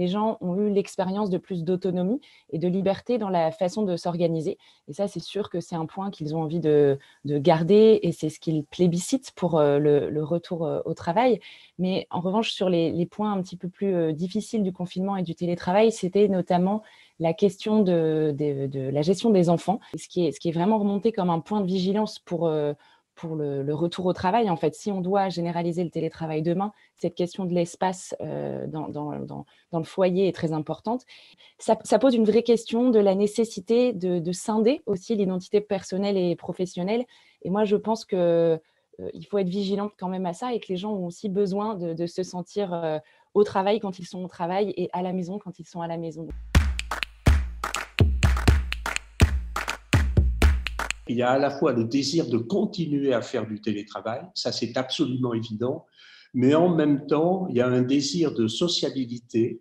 les gens ont eu l'expérience de plus d'autonomie et de liberté dans la façon de s'organiser. Et ça, c'est sûr que c'est un point qu'ils ont envie de garder et c'est ce qu'ils plébiscitent pour le retour au travail. Mais en revanche, sur les points un petit peu plus difficiles du confinement et du télétravail, c'était notamment la question de la gestion des enfants, ce qui est vraiment remonté comme un point de vigilance pour le retour au travail. En fait, si on doit généraliser le télétravail demain, cette question de l'espace dans le foyer est très importante. Ça pose une vraie question de la nécessité de scinder aussi l'identité personnelle et professionnelle. Et moi, je pense que il faut être vigilante quand même à ça et que les gens ont aussi besoin de se sentir au travail quand ils sont au travail et à la maison quand ils sont à la maison. Il y a à la fois le désir de continuer à faire du télétravail, ça c'est absolument évident, mais en même temps, il y a un désir de sociabilité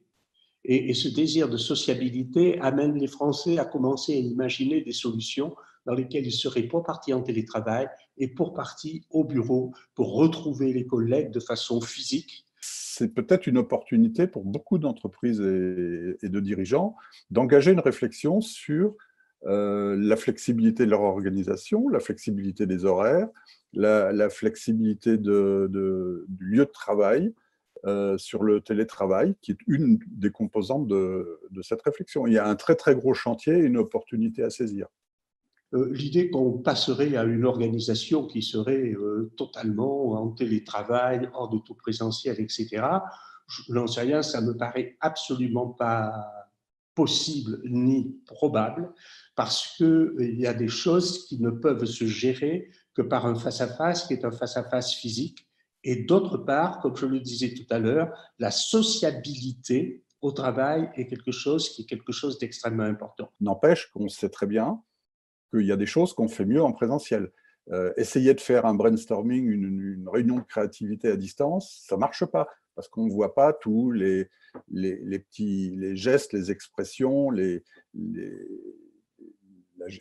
et ce désir de sociabilité amène les Français à commencer à imaginer des solutions dans lesquelles ils seraient pour partie en télétravail et pour partie au bureau pour retrouver les collègues de façon physique. C'est peut-être une opportunité pour beaucoup d'entreprises et de dirigeants d'engager une réflexion sur la flexibilité de leur organisation, la flexibilité des horaires, la flexibilité du lieu de travail, sur le télétravail, qui est une des composantes de cette réflexion. Il y a un très très gros chantier et une opportunité à saisir. L'idée qu'on passerait à une organisation qui serait totalement en télétravail, hors de tout présentiel, etc., je n'en sais rien, ça me paraît absolument pas possible ni probable, parce qu'il y a des choses qui ne peuvent se gérer que par un face-à-face qui est un face-à-face physique. Et d'autre part, comme je le disais tout à l'heure, la sociabilité au travail est quelque chose d'extrêmement important. N'empêche qu'on sait très bien qu'il y a des choses qu'on fait mieux en présentiel. Essayer de faire un brainstorming, une réunion de créativité à distance, ça ne marche pas, parce qu'on ne voit pas tous les gestes, les expressions,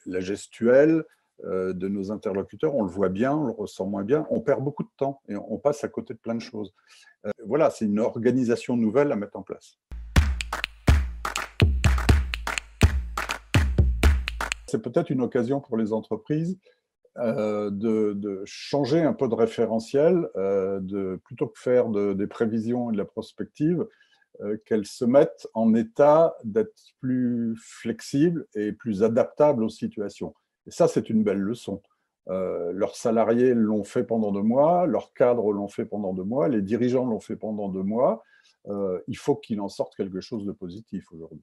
la gestuelle de nos interlocuteurs. On le voit bien, on le ressent moins bien, on perd beaucoup de temps et on passe à côté de plein de choses. Voilà, c'est une organisation nouvelle à mettre en place. C'est peut-être une occasion pour les entreprises de changer un peu de référentiel, plutôt que faire des prévisions et de la prospective, qu'elles se mettent en état d'être plus flexibles et plus adaptables aux situations. Et ça, c'est une belle leçon. Leurs salariés l'ont fait pendant 2 mois, leurs cadres l'ont fait pendant 2 mois, les dirigeants l'ont fait pendant 2 mois. Il faut qu'il en sorte quelque chose de positif aujourd'hui.